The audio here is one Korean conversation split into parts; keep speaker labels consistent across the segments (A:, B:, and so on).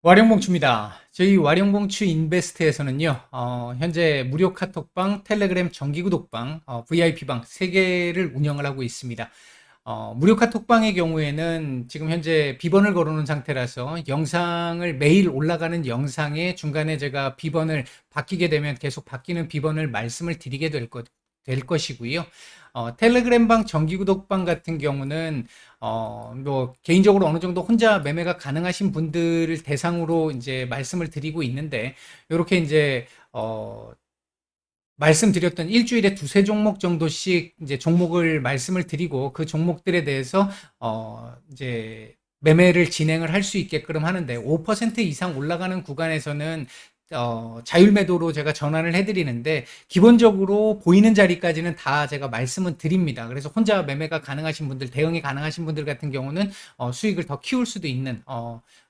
A: 와룡봉추입니다. 저희 와룡봉추 인베스트에서는요, 현재 무료 카톡방, 텔레그램 정기구독방, VIP방 3개를 운영을 하고 있습니다. 무료 카톡방의 경우에는 지금 현재 비번을 걸어놓은 상태라서 영상을 매일 올라가는 영상에 중간에 제가 비번을 바뀌게 되면 계속 바뀌는 비번을 말씀을 드리게 될 것이고요. 텔레그램방 정기구독방 같은 경우는 뭐 개인적으로 어느 정도 혼자 매매가 가능하신 분들을 대상으로 이제 말씀을 드리고 있는데, 이렇게 이제 말씀드렸던 일주일에 두세 종목 정도씩 이제 종목을 말씀을 드리고 그 종목들에 대해서 이제 매매를 진행을 할 수 있게끔 하는데, 5% 이상 올라가는 구간에서는 자율 매도로 제가 전환을 해드리는데, 기본적으로 보이는 자리까지는 다 제가 말씀은 드립니다. 그래서 혼자 매매가 가능하신 분들, 대응이 가능하신 분들 같은 경우는 수익을 더 키울 수도 있는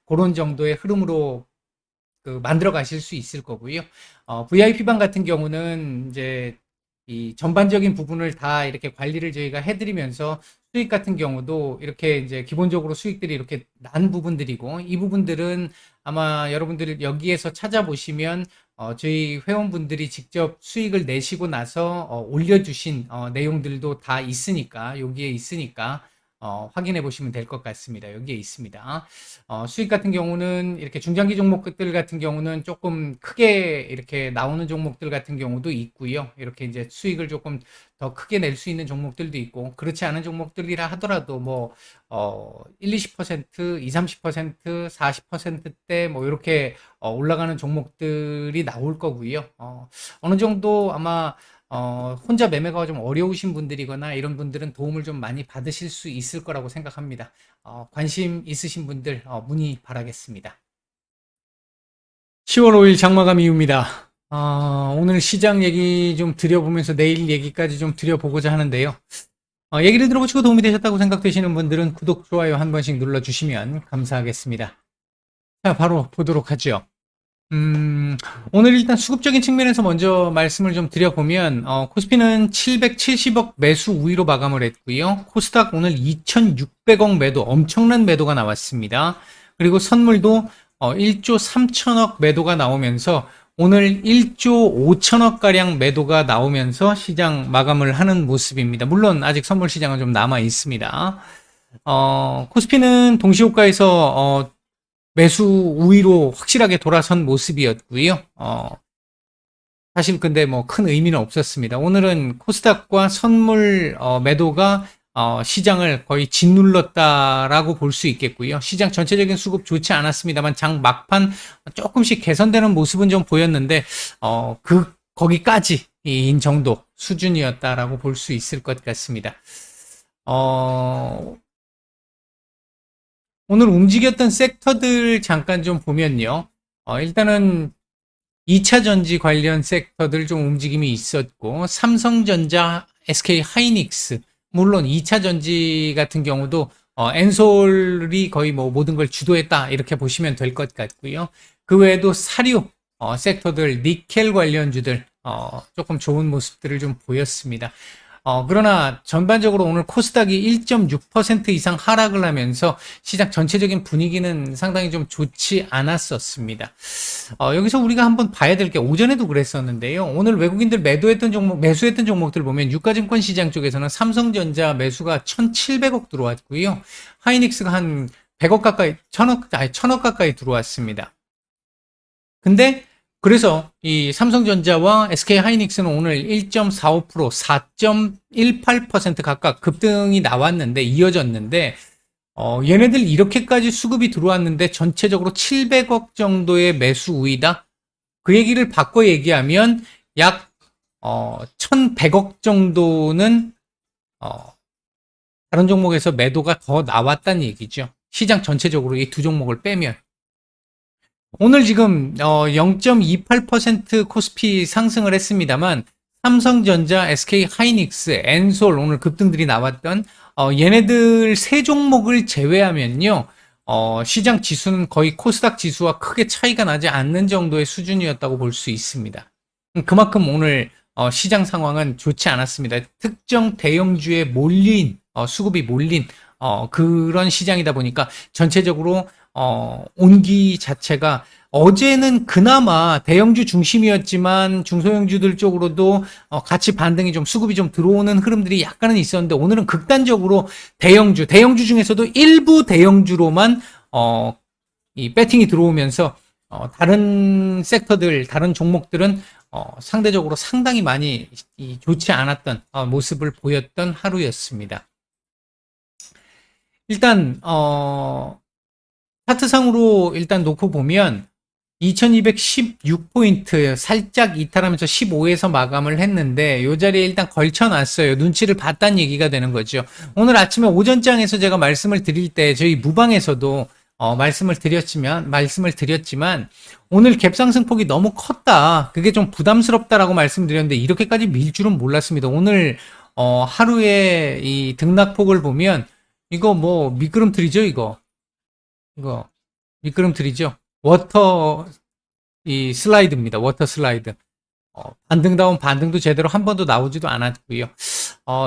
A: 그런 정도의 흐름으로 만들어 가실 수 있을 거고요. VIP방 같은 경우는 이제 이 전반적인 부분을 다 이렇게 관리를 저희가 해드리면서 수익 같은 경우도 이렇게 이제 기본적으로 수익들이 이렇게 난 부분들이고, 이 부분들은 아마 여러분들 여기에서 찾아보시면 저희 회원분들이 직접 수익을 내시고 나서 올려주신 내용들도 다 있으니까, 여기에 있으니까 확인해 보시면 될 것 같습니다. 여기에 있습니다. 수익 같은 경우는 이렇게 중장기 종목들 같은 경우는 조금 크게 이렇게 나오는 종목들 같은 경우도 있고요. 이렇게 이제 수익을 조금 더 크게 낼 수 있는 종목들도 있고, 그렇지 않은 종목들이라 하더라도 뭐 1, 20%, 2, 30%, 40%대 뭐 이렇게 올라가는 종목들이 나올 거고요. 어느 정도 아마 혼자 매매가 좀 어려우신 분들이거나 이런 분들은 도움을 좀 많이 받으실 수 있을 거라고 생각합니다. 관심 있으신 분들 문의 바라겠습니다. 10월 5일 장마감 이후입니다. 오늘 시장 얘기 좀 드려보면서 내일 얘기까지 좀 드려보고자 하는데요. 얘기를 들어보시고 도움이 되셨다고 생각되시는 분들은 구독, 좋아요 한 번씩 눌러주시면 감사하겠습니다. 자, 바로 보도록 하죠. 오늘 일단 수급적인 측면에서 먼저 말씀을 좀 드려보면, 코스피는 770억 매수 우위로 마감을 했고요. 코스닥 오늘 2,600억 매도, 엄청난 매도가 나왔습니다. 그리고 선물도 1조 3천억 매도가 나오면서 오늘 1조 5천억 가량 매도가 나오면서 시장 마감을 하는 모습입니다. 물론 아직 선물 시장은 좀 남아 있습니다. 코스피는 동시호가에서 매수 우위로 확실하게 돌아선 모습이었고요. 사실 근데 뭐 큰 의미는 없었습니다. 오늘은 코스닥과 선물 매도가 시장을 거의 짓눌렀다라고 볼 수 있겠고요. 시장 전체적인 수급 좋지 않았습니다만 장 막판 조금씩 개선되는 모습은 좀 보였는데 거기까지인 정도 수준이었다라고 볼 수 있을 것 같습니다. 오늘 움직였던 섹터들 잠깐 좀 보면요. 일단은 2차 전지 관련 섹터들 좀 움직임이 있었고, 삼성전자, SK 하이닉스, 물론 2차 전지 같은 경우도 엔솔이 거의 뭐 모든 걸 주도했다 이렇게 보시면 될 것 같고요. 그 외에도 사료 섹터들, 니켈 관련주들 조금 좋은 모습들을 좀 보였습니다. 그러나 전반적으로 오늘 코스닥이 1.6% 이상 하락을 하면서 시장 전체적인 분위기는 상당히 좀 좋지 않았었습니다. 여기서 우리가 한번 봐야 될 게, 오전에도 그랬었는데요. 오늘 외국인들 매수했던 종목들 보면 유가증권 시장 쪽에서는 삼성전자 매수가 1,700억 들어왔고요. 하이닉스가 한 100억 가까이, 1000억 가까이 들어왔습니다. 근데 그래서 이 삼성전자와 SK 하이닉스는 오늘 1.45%, 4.18% 각각 급등이 나왔는데, 이어졌는데, 얘네들 이렇게까지 수급이 들어왔는데 전체적으로 700억 정도의 매수 우위다. 그 얘기를 바꿔 얘기하면 약 1,100억 정도는 다른 종목에서 매도가 더 나왔다는 얘기죠. 시장 전체적으로 이 두 종목을 빼면. 오늘 지금 0.28% 코스피 상승을 했습니다만, 삼성전자, SK 하이닉스, 엔솔 오늘 급등들이 나왔던 얘네들 세 종목을 제외하면요, 시장 지수는 거의 코스닥 지수와 크게 차이가 나지 않는 정도의 수준이었다고 볼 수 있습니다. 그만큼 오늘 시장 상황은 좋지 않았습니다. 특정 대형주에 몰린 수급이 몰린 그런 시장이다 보니까 전체적으로 온기 자체가 어제는 그나마 대형주 중심이었지만 중소형주들 쪽으로도 같이 반등이 좀 수급이 좀 들어오는 흐름들이 약간은 있었는데 오늘은 극단적으로 대형주 중에서도 일부 대형주로만 이 배팅이 들어오면서 다른 섹터들, 다른 종목들은 상대적으로 상당히 많이 좋지 않았던 모습을 보였던 하루였습니다. 일단 차트상으로 일단 놓고 보면 2216포인트 살짝 이탈하면서 15에서 마감을 했는데 이 자리에 일단 걸쳐놨어요. 눈치를 봤다는 얘기가 되는 거죠. 오늘 아침에 오전장에서 제가 말씀을 드릴 때 저희 무방에서도 말씀을 드렸지만 오늘 갭상승폭이 너무 컸다. 그게 좀 부담스럽다라고 말씀드렸는데 이렇게까지 밀 줄은 몰랐습니다. 오늘 하루에 이 등락폭을 보면 이거 뭐 미끄럼틀이죠, 이거 미끄럼틀이죠. 이 슬라이드입니다. 워터 슬라이드. 반등다운 반등도 제대로 한 번도 나오지도 않았고요.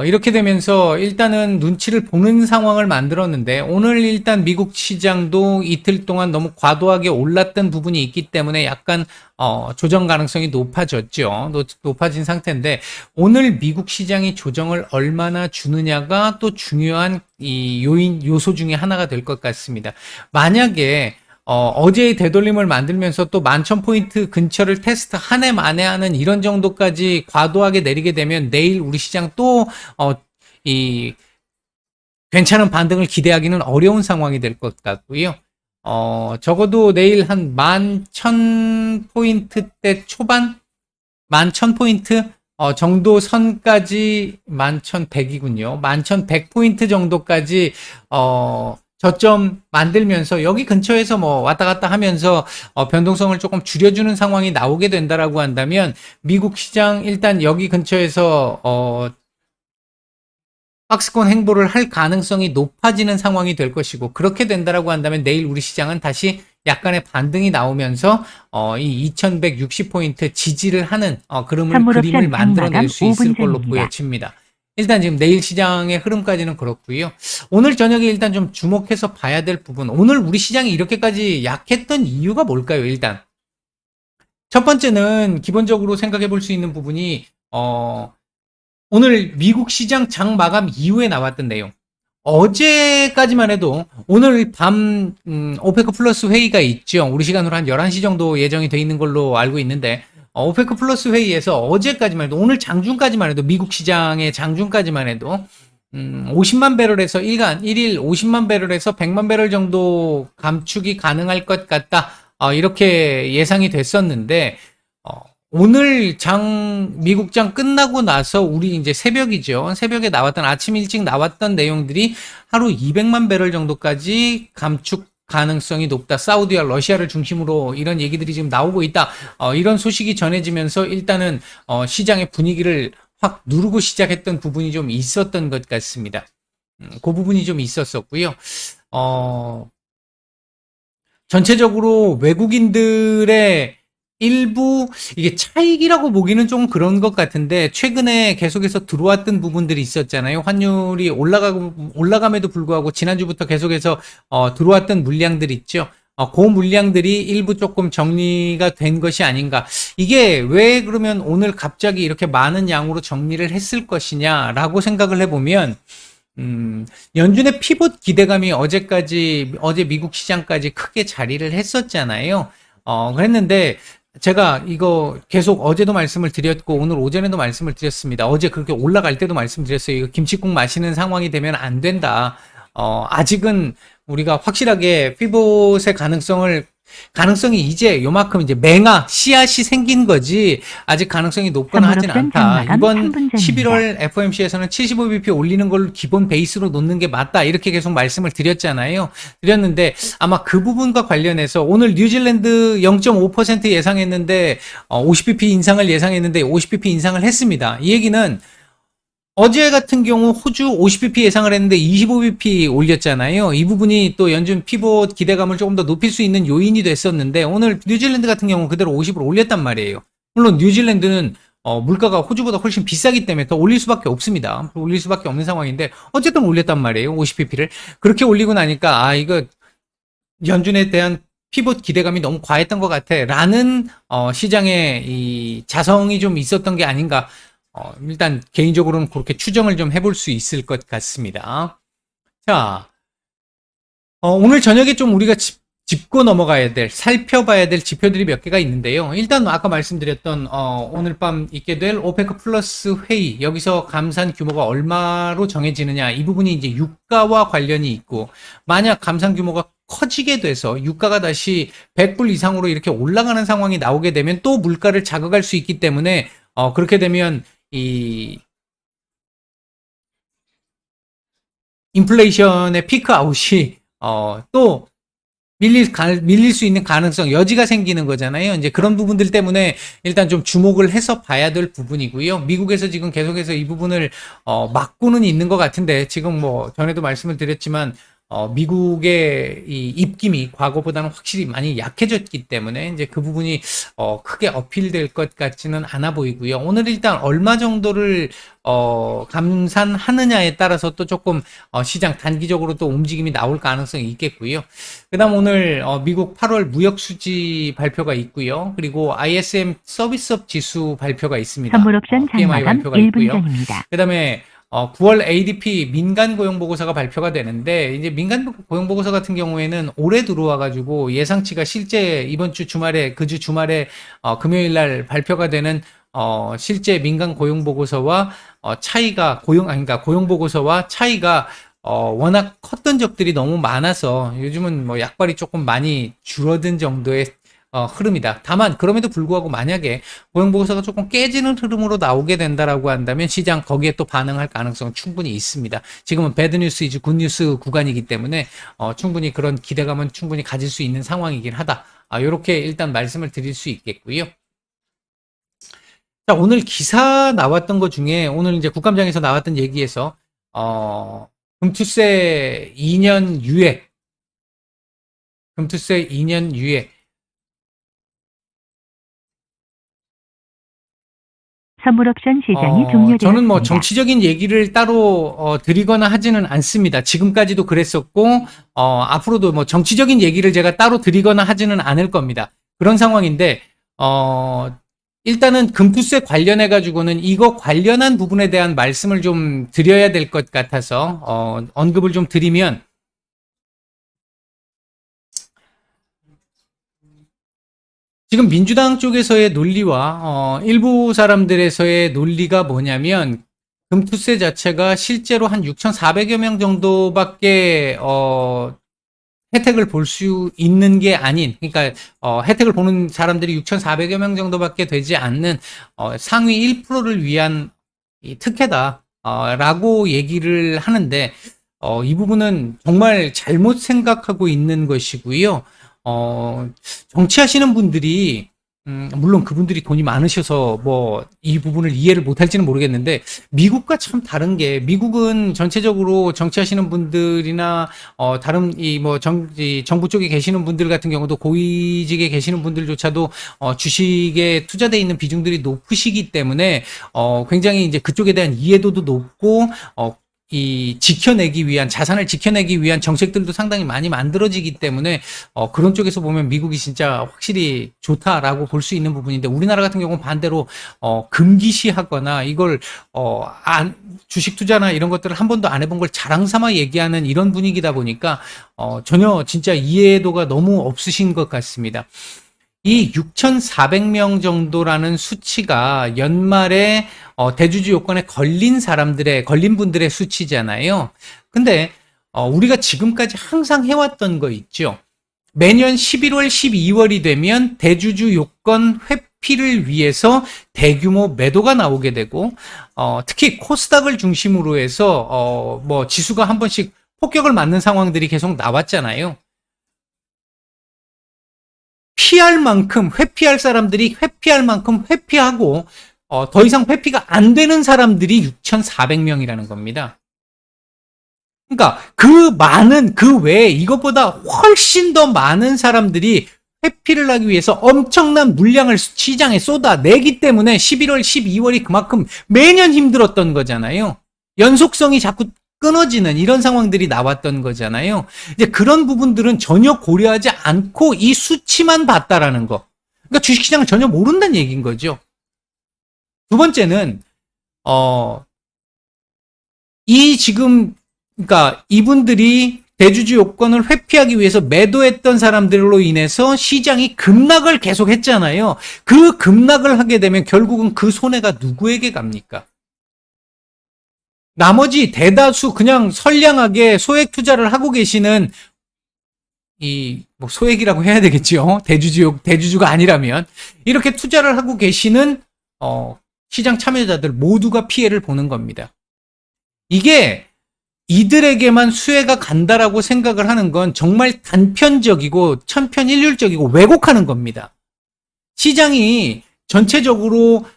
A: 이렇게 되면서 일단은 눈치를 보는 상황을 만들었는데 오늘 일단 미국 시장도 이틀 동안 너무 과도하게 올랐던 부분이 있기 때문에 약간 조정 가능성이 높아졌죠. 높아진 상태인데 오늘 미국 시장이 조정을 얼마나 주느냐가 또 중요한 이 요소 중에 하나가 될 것 같습니다. 만약에 어제의 되돌림을 만들면서 또 11,000포인트 근처를 테스트 한 해 만에 하는 이런 정도까지 과도하게 내리게 되면 내일 우리 시장 또, 괜찮은 반등을 기대하기는 어려운 상황이 될 것 같고요. 적어도 내일 한 11,000포인트대 초반? 11,000포인트? 정도 선까지 11,100이군요. 11,100포인트 정도까지, 저점 만들면서 여기 근처에서 뭐 왔다 갔다 하면서 변동성을 조금 줄여주는 상황이 나오게 된다라고 한다면 미국 시장 일단 여기 근처에서 박스권 행보를 할 가능성이 높아지는 상황이 될 것이고 그렇게 된다라고 한다면 내일 우리 시장은 다시 약간의 반등이 나오면서 이 2160포인트 지지를 하는 그림을 만들어낼 수 있을 걸로 보여집니다. 일단 지금 내일 시장의 흐름까지는 그렇고요. 오늘 저녁에 일단 좀 주목해서 봐야 될 부분. 오늘 우리 시장이 이렇게까지 약했던 이유가 뭘까요? 일단 첫 번째는 기본적으로 생각해 볼 수 있는 부분이 오늘 미국 시장 장 마감 이후에 나왔던 내용. 어제까지만 해도 오늘 밤 오페크 플러스 회의가 있죠. 우리 시간으로 한 11시 정도 예정이 돼 있는 걸로 알고 있는데 오페크 플러스 회의에서 어제까지만 해도 오늘 장중까지만 해도 미국 시장의 장중까지만 해도 50만 배럴에서 일일 50만 배럴에서 100만 배럴 정도 감축이 가능할 것 같다. 이렇게 예상이 됐었는데 오늘 미국 장 끝나고 나서 우리 이제 새벽이죠. 새벽에 나왔던 아침 일찍 나왔던 내용들이 하루 200만 배럴 정도까지 감축 가능성이 높다. 사우디와 러시아를 중심으로 이런 얘기들이 지금 나오고 있다. 이런 소식이 전해지면서 일단은 시장의 분위기를 확 누르고 시작했던 부분이 좀 있었던 것 같습니다. 그 부분이 좀 있었었고요. 전체적으로 외국인들의 일부 이게 차익이라고 보기는 좀 그런 것 같은데 최근에 계속해서 들어왔던 부분들이 있었잖아요. 환율이 올라감에도 불구하고 지난주부터 계속해서 들어왔던 물량들 있죠. 그 물량들이 일부 조금 정리가 된 것이 아닌가. 이게 왜 그러면 오늘 갑자기 이렇게 많은 양으로 정리를 했을 것이냐라고 생각을 해보면 연준의 피봇 기대감이 어제 미국 시장까지 크게 자리를 했었잖아요. 그랬는데 제가 이거 계속 어제도 말씀을 드렸고 오늘 오전에도 말씀을 드렸습니다. 어제 그렇게 올라갈 때도 말씀드렸어요. 이거 김치국 마시는 상황이 되면 안 된다. 아직은 우리가 확실하게 피봇의 가능성이 이제 요만큼 이제 씨앗이 생긴 거지 아직 가능성이 높거나 하진 않다. 이번 11월 FOMC에서는 75bp 올리는 걸 기본 베이스로 놓는 게 맞다. 이렇게 계속 말씀을 드렸는데 아마 그 부분과 관련해서 오늘 뉴질랜드 0.5% 예상했는데 50bp 인상을 예상했는데 50bp 인상을 했습니다. 이 얘기는 어제 같은 경우 호주 50bp 예상을 했는데 25bp 올렸잖아요. 이 부분이 또 연준 피봇 기대감을 조금 더 높일 수 있는 요인이 됐었는데 오늘 뉴질랜드 같은 경우 그대로 50을 올렸단 말이에요. 물론 뉴질랜드는 물가가 호주보다 훨씬 비싸기 때문에 더 올릴 수밖에 없습니다. 올릴 수밖에 없는 상황인데 어쨌든 올렸단 말이에요. 50bp를. 그렇게 올리고 나니까 이거 연준에 대한 피봇 기대감이 너무 과했던 것 같아. 라는, 시장의 이 자성이 좀 있었던 게 아닌가. 일단 개인적으로는 그렇게 추정을 좀 해볼 수 있을 것 같습니다. 자, 오늘 저녁에 좀 우리가 짚고 넘어가야 될, 살펴봐야 될 지표들이 몇 개가 있는데요. 일단 아까 말씀드렸던 오늘 밤 있게 될 오페크 플러스 회의, 여기서 감산 규모가 얼마로 정해지느냐, 이 부분이 이제 유가와 관련이 있고, 만약 감산 규모가 커지게 돼서 유가가 다시 100불 이상으로 이렇게 올라가는 상황이 나오게 되면 또 물가를 자극할 수 있기 때문에 그렇게 되면 이 인플레이션의 피크 아웃이 또 밀릴 수 있는 가능성, 여지가 생기는 거잖아요. 이제 그런 부분들 때문에 일단 좀 주목을 해서 봐야 될 부분이고요. 미국에서 지금 계속해서 이 부분을 막고는 있는 것 같은데, 지금 뭐 전에도 말씀을 드렸지만 미국의 이 입김이 과거보다는 확실히 많이 약해졌기 때문에 이제 그 부분이 크게 어필될 것 같지는 않아 보이고요. 오늘 일단 얼마 정도를 감산하느냐에 따라서 또 조금 시장 단기적으로 또 움직임이 나올 가능성이 있겠고요. 그다음 오늘 미국 8월 무역 수지 발표가 있고요. 그리고 ISM 서비스업 지수 발표가 있습니다.
B: 선물 옵션
A: PMI
B: 장마감
A: 발표가
B: 1분
A: 있고요.
B: 전입니다.
A: 그다음에 9월 ADP 민간 고용 보고서가 발표가 되는데, 이제 민간 고용 보고서 같은 경우에는 올해 들어와 가지고 예상치가 실제 이번 주 주말에, 그 주 주말에 금요일 날 발표가 되는 실제 민간 고용 보고서와 차이가 그러니까 고용 보고서와 차이가 워낙 컸던 적들이 너무 많아서 요즘은 뭐 약발이 조금 많이 줄어든 정도의 흐름이다. 다만 그럼에도 불구하고 만약에 고용보고서가 조금 깨지는 흐름으로 나오게 된다라고 한다면 시장 거기에 또 반응할 가능성은 충분히 있습니다. 지금은 배드뉴스 이즈 굿뉴스 구간이기 때문에 충분히 그런 기대감은 충분히 가질 수 있는 상황이긴 하다. 이렇게 일단 말씀을 드릴 수 있겠고요. 자, 오늘 기사 나왔던 것 중에 오늘 이제 국감장에서 나왔던 얘기에서 금투세 2년 유예, 금투세 2년 유예.
B: 선물 옵션 시장이 종료되었습니다.
A: 저는 뭐 정치적인 얘기를 따로 드리거나 하지는 않습니다. 지금까지도 그랬었고 앞으로도 뭐 정치적인 얘기를 제가 따로 드리거나 하지는 않을 겁니다. 그런 상황인데 일단은 금투세 관련해 가지고는 이거 관련한 부분에 대한 말씀을 좀 드려야 될 것 같아서 언급을 좀 드리면, 지금 민주당 쪽에서의 논리와 일부 사람들에서의 논리가 뭐냐면, 금투세 자체가 실제로 한 6,400여 명 정도밖에 혜택을 볼 수 있는 게 아닌, 그러니까 혜택을 보는 사람들이 6,400여 명 정도밖에 되지 않는 상위 1%를 위한 이 특혜다 라고 얘기를 하는데, 이 부분은 정말 잘못 생각하고 있는 것이고요. 정치하시는 분들이 물론 그분들이 돈이 많으셔서 뭐 이 부분을 이해를 못할지는 모르겠는데, 미국과 참 다른 게, 미국은 전체적으로 정치하시는 분들이나 다른 이 뭐 정부 쪽에 계시는 분들 같은 경우도, 고위직에 계시는 분들조차도 주식에 투자돼 있는 비중들이 높으시기 때문에 굉장히 이제 그쪽에 대한 이해도도 높고 이 지켜내기 위한, 자산을 지켜내기 위한 정책들도 상당히 많이 만들어지기 때문에 그런 쪽에서 보면 미국이 진짜 확실히 좋다라고 볼 수 있는 부분인데, 우리나라 같은 경우는 반대로 금기시하거나 이걸 주식 투자나 이런 것들을 한 번도 안 해본 걸 자랑 삼아 얘기하는 이런 분위기다 보니까 전혀 진짜 이해도가 너무 없으신 것 같습니다. 이 6,400명 정도라는 수치가 연말에 대주주 요건에 걸린 분들의 수치잖아요. 근데 우리가 지금까지 항상 해왔던 거 있죠. 매년 11월, 12월이 되면 대주주 요건 회피를 위해서 대규모 매도가 나오게 되고, 특히 코스닥을 중심으로 해서 뭐 지수가 한 번씩 폭격을 맞는 상황들이 계속 나왔잖아요. 피할 만큼, 회피할 사람들이 회피할 만큼 회피하고 더 이상 회피가 안 되는 사람들이 6,400명이라는 겁니다. 그러니까 그 외에 이것보다 훨씬 더 많은 사람들이 회피를 하기 위해서 엄청난 물량을 시장에 쏟아내기 때문에 11월, 12월이 그만큼 매년 힘들었던 거잖아요. 연속성이 자꾸 끊어지는 이런 상황들이 나왔던 거잖아요. 이제 그런 부분들은 전혀 고려하지 않고 이 수치만 봤다라는 거. 그러니까 주식시장을 전혀 모른다는 얘기인 거죠. 두 번째는 이 지금 그러니까 이분들이 대주주 요건을 회피하기 위해서 매도했던 사람들로 인해서 시장이 급락을 계속했잖아요. 그 급락을 하게 되면 결국은 그 손해가 누구에게 갑니까? 나머지 대다수 그냥 선량하게 소액 투자를 하고 계시는 뭐 소액이라고 해야 되겠죠. 대주주가 아니라면 이렇게 투자를 하고 계시는 시장 참여자들 모두가 피해를 보는 겁니다. 이게 이들에게만 수혜가 간다라고 생각을 하는 건 정말 단편적이고 천편일률적이고 왜곡하는 겁니다. 시장이 전체적으로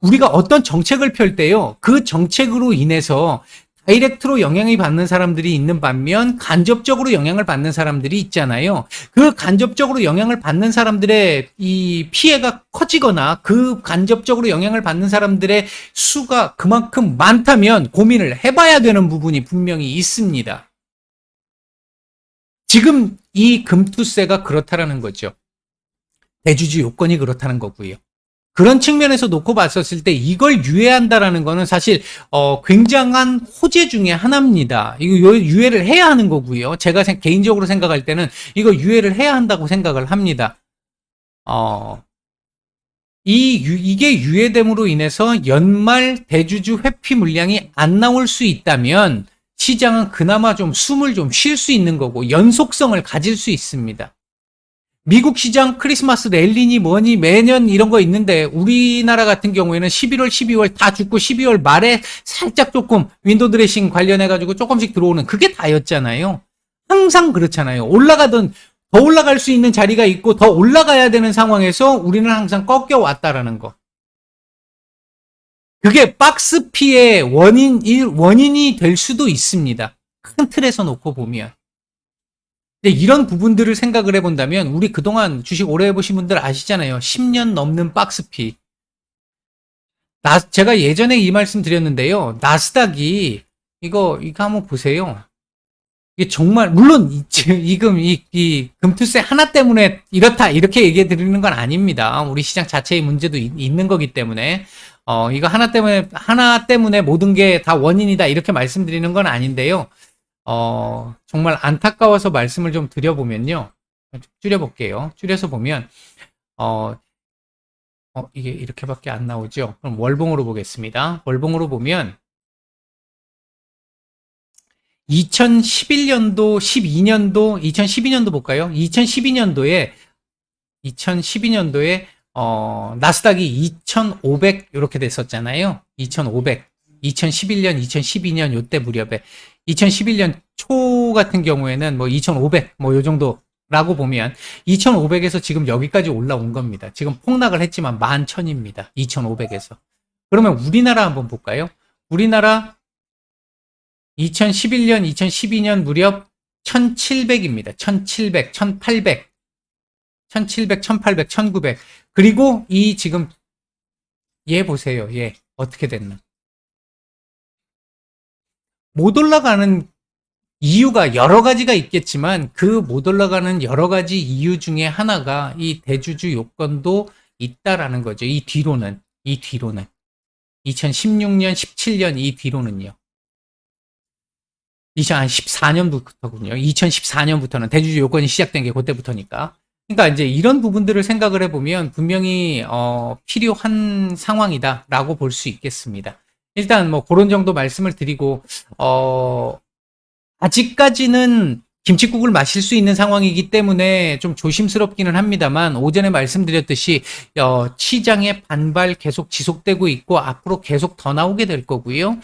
A: 우리가 어떤 정책을 펼 때요, 그 정책으로 인해서 다이렉트로 영향을 받는 사람들이 있는 반면 간접적으로 영향을 받는 사람들이 있잖아요. 그 간접적으로 영향을 받는 사람들의 이 피해가 커지거나 그 간접적으로 영향을 받는 사람들의 수가 그만큼 많다면 고민을 해봐야 되는 부분이 분명히 있습니다. 지금 이 금투세가 그렇다라는 거죠. 대주주 요건이 그렇다는 거고요. 그런 측면에서 놓고 봤었을 때 이걸 유예한다라는 거는 사실 굉장한 호재 중에 하나입니다. 이거 유예를 해야 하는 거고요. 제가 개인적으로 생각할 때는 이거 유예를 해야 한다고 생각을 합니다. 이게 유예됨으로 인해서 연말 대주주 회피 물량이 안 나올 수 있다면 시장은 그나마 좀 숨을 좀 쉴 수 있는 거고 연속성을 가질 수 있습니다. 미국 시장 크리스마스 랠리니 뭐니 매년 이런 거 있는데 우리나라 같은 경우에는 11월, 12월 다 죽고 12월 말에 살짝 조금 윈도우 드레싱 관련해가지고 조금씩 들어오는 그게 다였잖아요. 항상 그렇잖아요. 더 올라갈 수 있는 자리가 있고 더 올라가야 되는 상황에서 우리는 항상 꺾여왔다라는 거. 그게 박스 피의 원인이 될 수도 있습니다. 큰 틀에서 놓고 보면. 이런 부분들을 생각을 해본다면 우리 그동안 주식 오래 해보신 분들 아시잖아요. 10년 넘는 박스피. 제가 예전에 이 말씀 드렸는데요. 나스닥이 이거 한번 보세요. 이게 정말 물론 지금 이 금투세 하나 때문에 이렇다 이렇게 얘기해 드리는 건 아닙니다. 우리 시장 자체의 문제도 있는 거기 때문에 이거 하나 때문에 모든 게 다 원인이다 이렇게 말씀드리는 건 아닌데요. 정말 안타까워서 말씀을 좀 드려보면요. 줄여볼게요. 줄여서 보면, 이게 이렇게밖에 안 나오죠. 그럼 월봉으로 보겠습니다. 월봉으로 보면, 2011년도, 2012년도 볼까요? 2012년도에, 나스닥이 2,500 이렇게 됐었잖아요. 2,500. 2011년, 2012년 요때 무렵에 2011년 초 같은 경우에는 뭐 2,500 뭐 요 정도라고 보면 2,500에서 지금 여기까지 올라온 겁니다. 지금 폭락을 했지만 11,000입니다. 2,500에서. 그러면 우리나라 한번 볼까요? 우리나라 2011년, 2012년 무렵 1,700입니다. 1,700, 1,800, 1,700, 1,800, 1,900. 그리고 이 지금 얘 보세요. 얘 어떻게 됐나? 못 올라가는 이유가 여러 가지가 있겠지만 그 못 올라가는 여러 가지 이유 중에 하나가 이 대주주 요건도 있다라는 거죠. 이 뒤로는 2016년, 17년 이 뒤로는요. 2014년부터군요. 2014년부터는 대주주 요건이 시작된 게 그때부터니까. 그러니까 이제 이런 부분들을 생각을 해보면 분명히 필요한 상황이다라고 볼 수 있겠습니다. 일단 뭐 그런 정도 말씀을 드리고 아직까지는 김칫국을 마실 수 있는 상황이기 때문에 좀 조심스럽기는 합니다만 오전에 말씀드렸듯이 시장의 반발 계속 지속되고 있고 앞으로 계속 더 나오게 될 거고요.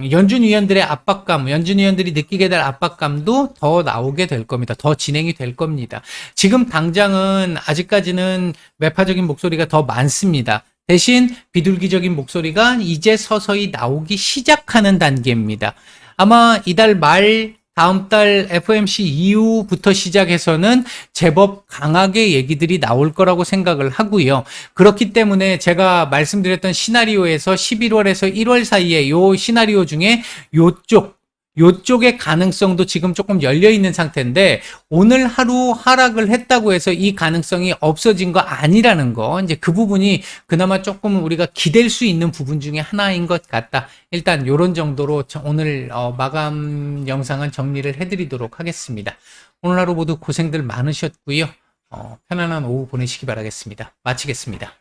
A: 연준 위원들의 압박감, 연준 위원들이 느끼게 될 압박감도 더 나오게 될 겁니다. 더 진행이 될 겁니다. 지금 당장은 아직까지는 매파적인 목소리가 더 많습니다. 대신 비둘기적인 목소리가 이제 서서히 나오기 시작하는 단계입니다. 아마 이달 말 다음 달 FOMC 이후부터 시작해서는 제법 강하게 얘기들이 나올 거라고 생각을 하고요. 그렇기 때문에 제가 말씀드렸던 시나리오에서 11월에서 1월 사이에 요 시나리오 중에 요쪽 요쪽의 가능성도 지금 조금 열려 있는 상태인데 오늘 하루 하락을 했다고 해서 이 가능성이 없어진 거 아니라는 거 이제 그 부분이 그나마 조금 우리가 기댈 수 있는 부분 중에 하나인 것 같다. 일단 요런 정도로 오늘 마감 영상은 정리를 해드리도록 하겠습니다. 오늘 하루 모두 고생들 많으셨고요. 편안한 오후 보내시기 바라겠습니다. 마치겠습니다.